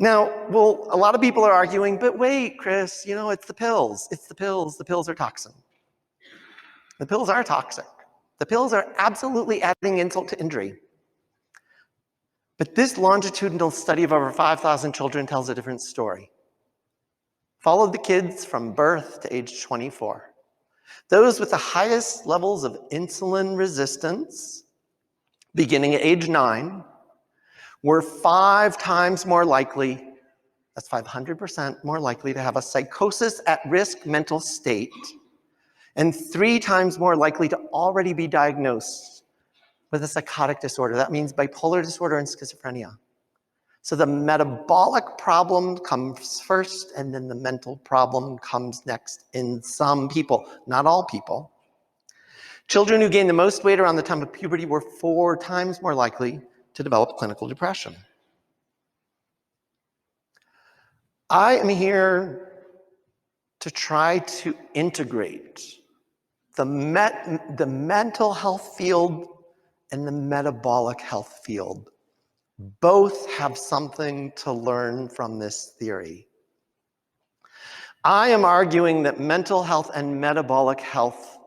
Now, well, a lot of people are arguing, but wait, Chris, it's the pills. It's the pills. The pills are toxic. The pills are toxic. The pills are absolutely adding insult to injury. But this longitudinal study of over 5,000 children tells a different story. Followed the kids from birth to age 24. Those with the highest levels of insulin resistance, beginning at age 9, were 5 times more likely, that's 500% more likely to have a psychosis at risk mental state, and 3 times more likely to already be diagnosed with a psychotic disorder. That means bipolar disorder and schizophrenia. So the metabolic problem comes first, and then the mental problem comes next in some people, not all people. Children who gained the most weight around the time of puberty were 4 times more likely to develop clinical depression. I am here to try to integrate the mental health field and the metabolic health field. Both have something to learn from this theory. I am arguing that mental health and metabolic health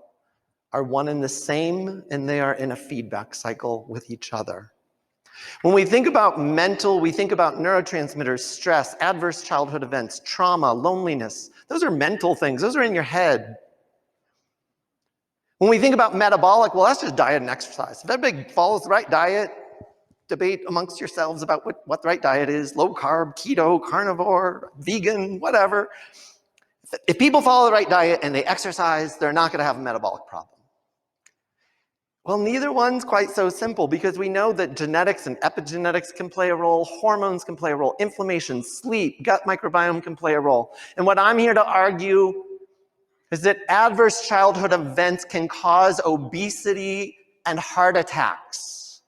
are one and the same, and they are in a feedback cycle with each other. When we think about mental, we think about neurotransmitters, stress, adverse childhood events, trauma, loneliness. Those are mental things. Those are in your head. When we think about metabolic, well, that's just diet and exercise. If everybody follows the right diet, debate amongst yourselves about what the right diet is, low carb, keto, carnivore, vegan, whatever. If people follow the right diet and they exercise, they're not going to have a metabolic problem. Well, neither one's quite so simple, because we know that genetics and epigenetics can play a role, hormones can play a role, inflammation, sleep, gut microbiome can play a role. And what I'm here to argue is that adverse childhood events can cause obesity and heart attacks,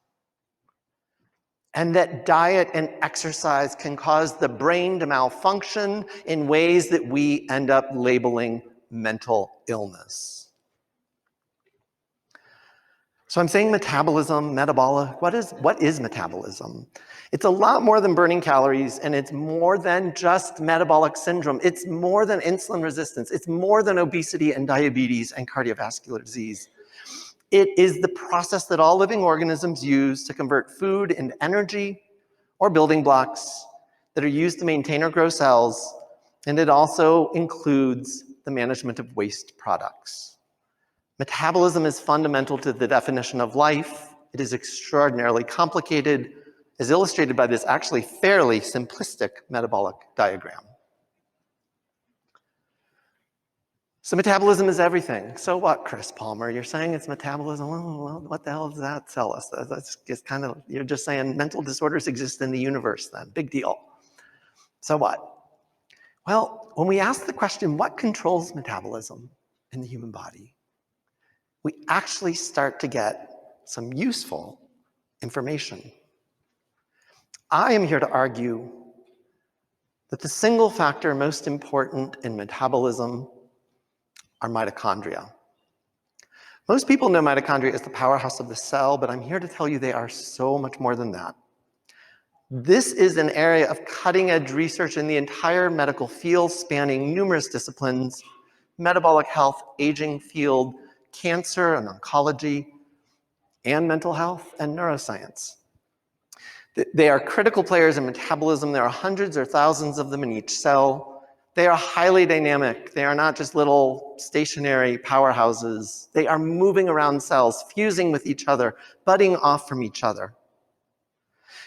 and that diet and exercise can cause the brain to malfunction in ways that we end up labeling mental illness. So I'm saying metabolism, metabolic. What is metabolism? It's a lot more than burning calories, and it's more than just metabolic syndrome. It's more than insulin resistance. It's more than obesity and diabetes and cardiovascular disease. It is the process that all living organisms use to convert food into energy or building blocks that are used to maintain or grow cells, and it also includes the management of waste products. Metabolism is fundamental to the definition of life. It is extraordinarily complicated, as illustrated by this actually fairly simplistic metabolic diagram. So metabolism is everything. So what, Chris Palmer? You're saying it's metabolism? Well, what the hell does that tell us? That's just you're just saying mental disorders exist in the universe then. Big deal. So what? Well, when we ask the question, what controls metabolism in the human body? We actually start to get some useful information. I am here to argue that the single factor most important in metabolism are mitochondria. Most people know mitochondria is the powerhouse of the cell, but I'm here to tell you they are so much more than that. This is an area of cutting-edge research in the entire medical field, spanning numerous disciplines: metabolic health, aging field, cancer and oncology, and mental health and neuroscience. They are critical players in metabolism. There are hundreds or thousands of them in each cell. They are highly dynamic. They are not just little stationary powerhouses. They are moving around cells, fusing with each other, budding off from each other.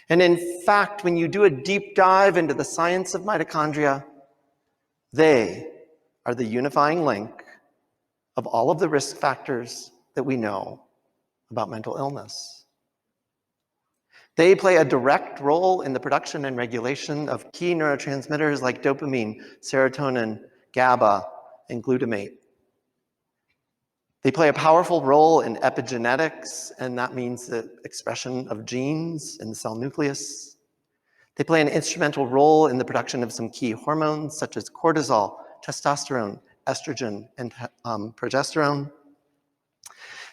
And in fact, when you do a deep dive into the science of mitochondria, they are the unifying link of all of the risk factors that we know about mental illness. They play a direct role in the production and regulation of key neurotransmitters like dopamine, serotonin, GABA, and glutamate. They play a powerful role in epigenetics, and that means the expression of genes in the cell nucleus. They play an instrumental role in the production of some key hormones such as cortisol, testosterone, estrogen, and progesterone.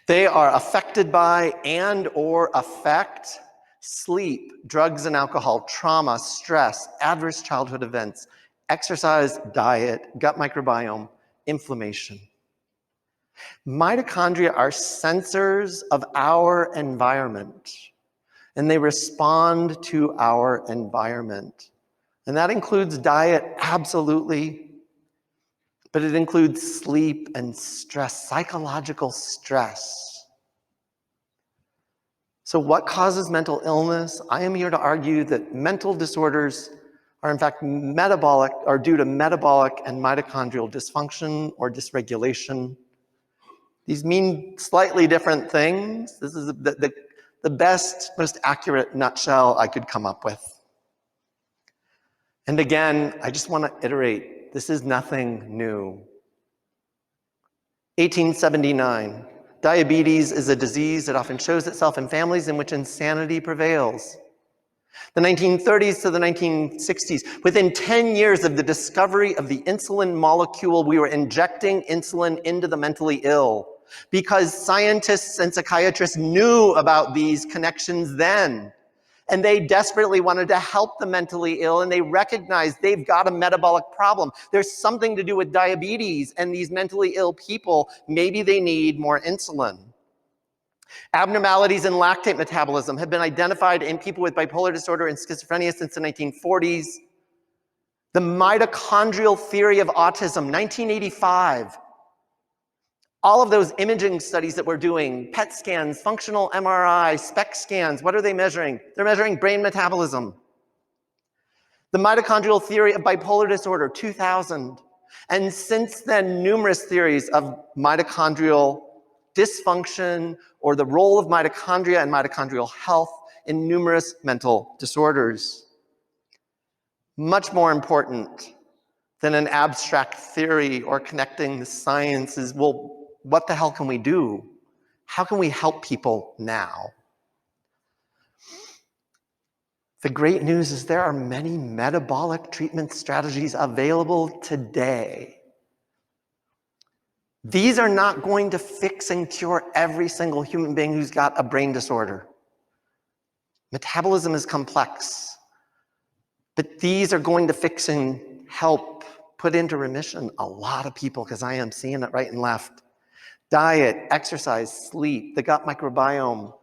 They are affected by and or affect Sleep, drugs and alcohol, trauma, stress, adverse childhood events, exercise, diet, gut microbiome, inflammation. Mitochondria are sensors of our environment, and they respond to our environment. And that includes diet, absolutely, but it includes sleep and stress, psychological stress. So what causes mental illness? I am here to argue that mental disorders are in fact metabolic, are due to metabolic and mitochondrial dysfunction or dysregulation. These mean slightly different things. This is the best, most accurate nutshell I could come up with. And again, I just want to iterate, this is nothing new. 1879. Diabetes is a disease that often shows itself in families in which insanity prevails. The 1930s to the 1960s, within 10 years of the discovery of the insulin molecule, we were injecting insulin into the mentally ill because scientists and psychiatrists knew about these connections then. And they desperately wanted to help the mentally ill, and they recognized they've got a metabolic problem. There's something to do with diabetes, and these mentally ill people, maybe they need more insulin. Abnormalities in lactate metabolism have been identified in people with bipolar disorder and schizophrenia since the 1940s. The mitochondrial theory of autism, 1985. All of those imaging studies that we're doing, PET scans, functional MRI, SPECT scans, what are they measuring? They're measuring brain metabolism. The mitochondrial theory of bipolar disorder, 2000. And since then, numerous theories of mitochondrial dysfunction or the role of mitochondria and mitochondrial health in numerous mental disorders. Much more important than an abstract theory or connecting the sciences, well, what the hell can we do? How can we help people now? The great news is there are many metabolic treatment strategies available today. These are not going to fix and cure every single human being who's got a brain disorder. Metabolism is complex, but these are going to fix and help put into remission a lot of people, because I am seeing it right and left. Diet, exercise, sleep, the gut microbiome,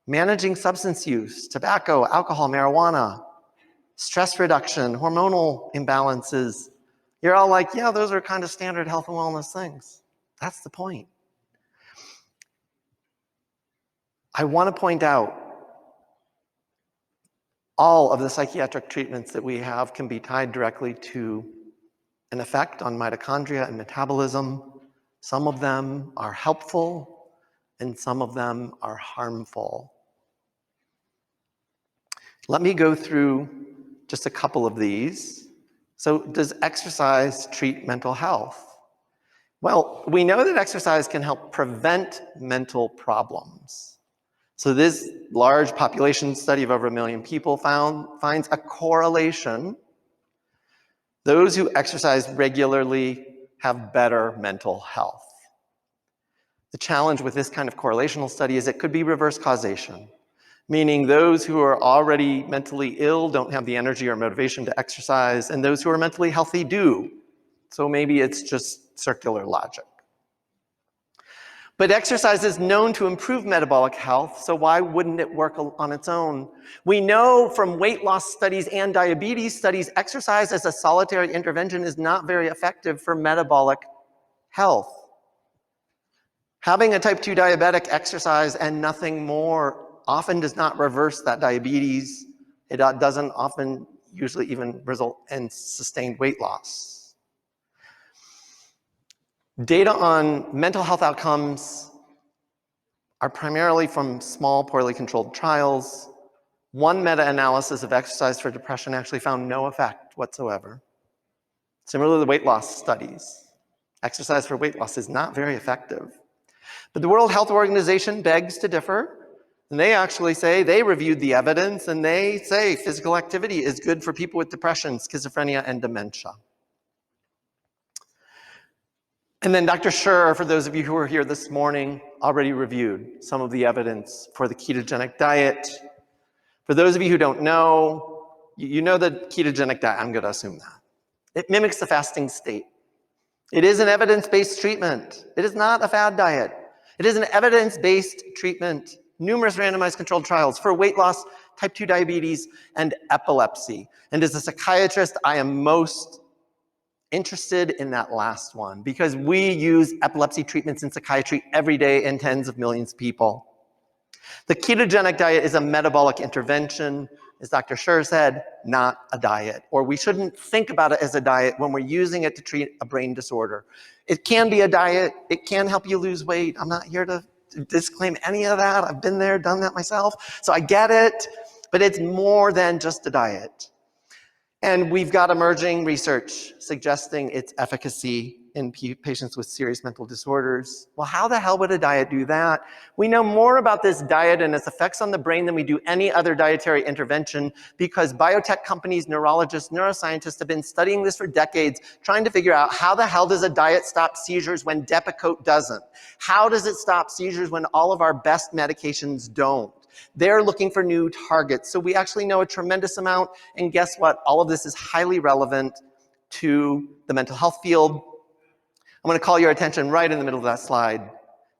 managing substance use, tobacco, alcohol, marijuana, stress reduction, hormonal imbalances. You're all like, yeah, those are kind of standard health and wellness things. That's the point. I want to point out all of the psychiatric treatments that we have can be tied directly to an effect on mitochondria and metabolism. Some of them are helpful, and some of them are harmful. Let me go through just a couple of these. So, does exercise treat mental health? Well, we know that exercise can help prevent mental problems. So this large population study of over 1 million people finds a correlation. Those who exercise regularly have better mental health. The challenge with this kind of correlational study is it could be reverse causation, meaning those who are already mentally ill don't have the energy or motivation to exercise, and those who are mentally healthy do. So maybe it's just circular logic. But exercise is known to improve metabolic health, so why wouldn't it work on its own? We know from weight loss studies and diabetes studies, exercise as a solitary intervention is not very effective for metabolic health. Having a type 2 diabetic exercise and nothing more often does not reverse that diabetes. It doesn't often usually even result in sustained weight loss. Data on mental health outcomes are primarily from small, poorly controlled trials. One meta-analysis of exercise for depression actually found no effect whatsoever. Similarly, the weight loss studies. Exercise for weight loss is not very effective. But the World Health Organization begs to differ, and they actually say they reviewed the evidence, and they say physical activity is good for people with depression, schizophrenia, and dementia. And then Dr. Scher, for those of you who are here this morning, already reviewed some of the evidence for the ketogenic diet. For those of you who don't know, you know the ketogenic diet, I'm going to assume that. It mimics the fasting state. It is an evidence-based treatment. It is not a fad diet. It is an evidence-based treatment. Numerous randomized controlled trials for weight loss, type 2 diabetes, and epilepsy. And as a psychiatrist, I am most interested in that last one because we use epilepsy treatments in psychiatry every day in tens of millions of people. The ketogenic diet is a metabolic intervention, as Dr. Scher said, not a diet. Or we shouldn't think about it as a diet when we're using it to treat a brain disorder. It can be a diet. It can help you lose weight. I'm not here to disclaim any of that. I've been there, done that myself. So I get it, but it's more than just a diet. And we've got emerging research suggesting its efficacy in patients with serious mental disorders. Well, how the hell would a diet do that? We know more about this diet and its effects on the brain than we do any other dietary intervention because biotech companies, neurologists, neuroscientists have been studying this for decades, trying to figure out how the hell does a diet stop seizures when Depakote doesn't? How does it stop seizures when all of our best medications don't? They're looking for new targets. So we actually know a tremendous amount. And guess what? All of this is highly relevant to the mental health field. I'm going to call your attention right in the middle of that slide.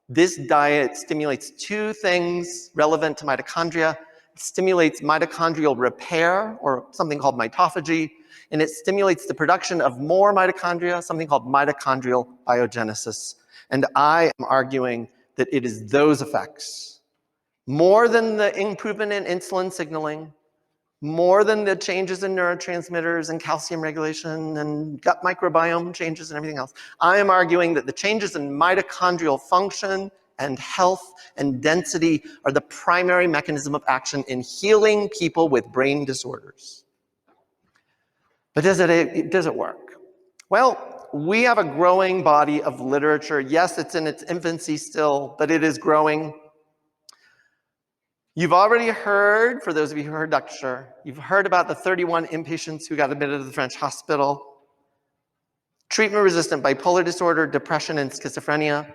This diet stimulates two things relevant to mitochondria. It stimulates mitochondrial repair, or something called mitophagy, and it stimulates the production of more mitochondria, something called mitochondrial biogenesis. And I am arguing that it is those effects, more than the improvement in insulin signaling, more than the changes in neurotransmitters and calcium regulation and gut microbiome changes and everything else. I am arguing that the changes in mitochondrial function and health and density are the primary mechanism of action in healing people with brain disorders. But does it work? Well, we have a growing body of literature. Yes, it's in its infancy still, but it is growing. You've already heard, for those of you who heard Dr. Scher, you've heard about the 31 inpatients who got admitted to the French hospital. Treatment-resistant bipolar disorder, depression, and schizophrenia,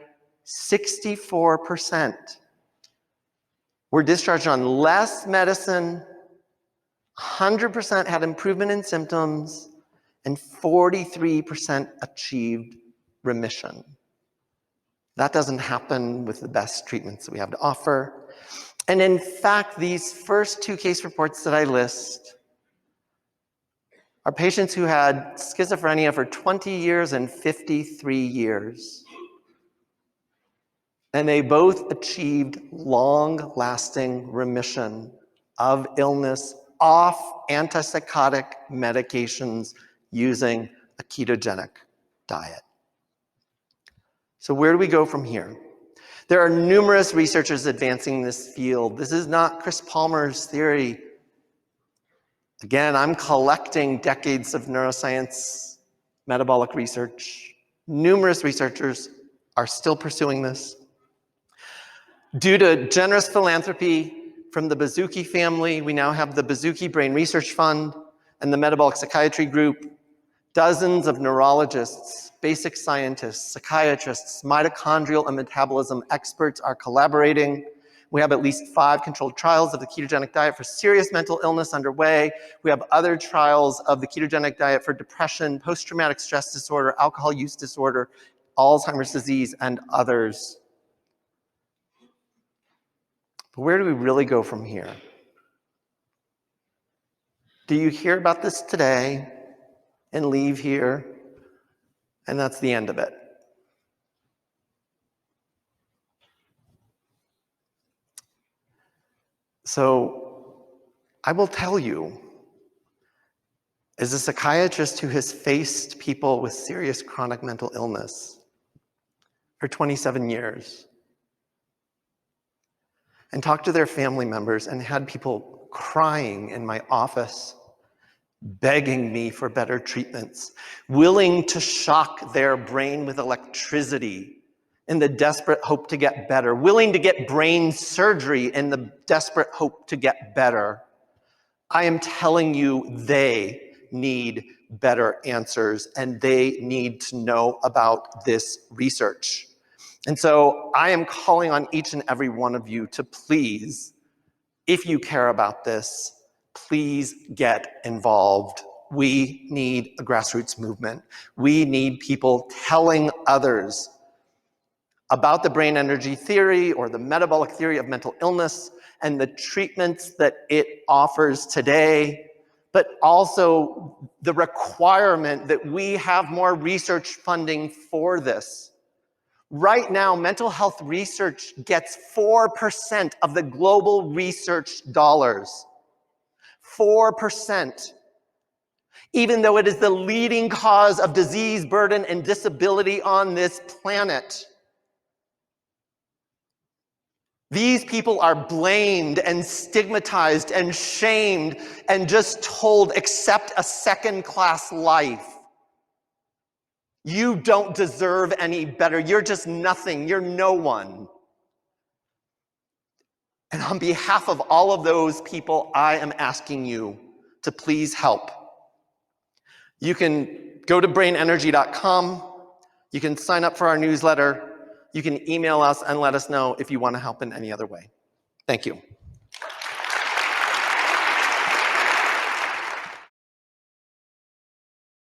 64% were discharged on less medicine, 100% had improvement in symptoms, and 43% achieved remission. That doesn't happen with the best treatments that we have to offer. And in fact, these first two case reports that I list are patients who had schizophrenia for 20 years and 53 years. And they both achieved long-lasting remission of illness off antipsychotic medications using a ketogenic diet. So where do we go from here? There are numerous researchers advancing this field. This is not Chris Palmer's theory. Again, I'm collecting decades of neuroscience, metabolic research. Numerous researchers are still pursuing this. Due to generous philanthropy from the Bazooki family, we now have the Bazooki Brain Research Fund and the Metabolic Psychiatry Group. Dozens of neurologists, basic scientists, psychiatrists, mitochondrial and metabolism experts are collaborating. We have at least 5 controlled trials of the ketogenic diet for serious mental illness underway. We have other trials of the ketogenic diet for depression, post-traumatic stress disorder, alcohol use disorder, Alzheimer's disease, and others. But where do we really go from here? Do you hear about this today and leave here, and that's the end of it? So I will tell you, as a psychiatrist who has faced people with serious chronic mental illness for 27 years and talked to their family members and had people crying in my office, begging me for better treatments, willing to shock their brain with electricity in the desperate hope to get better, willing to get brain surgery in the desperate hope to get better. I am telling you, they need better answers, and they need to know about this research. And so I am calling on each and every one of you to please If you care about this, please get involved. We need a grassroots movement. We need people telling others about the brain energy theory or the metabolic theory of mental illness and the treatments that it offers today, but also the requirement that we have more research funding for this. Right now, mental health research gets 4% of the global research dollars. 4%. Even though it is the leading cause of disease burden and disability on this planet. These people are blamed and stigmatized and shamed and just told, accept a second-class life. You don't deserve any better. You're just nothing. You're no one. And on behalf of all of those people, I am asking you to please help. You can go to brainenergy.com. You can sign up for our newsletter. You can email us and let us know if you want to help in any other way. Thank you.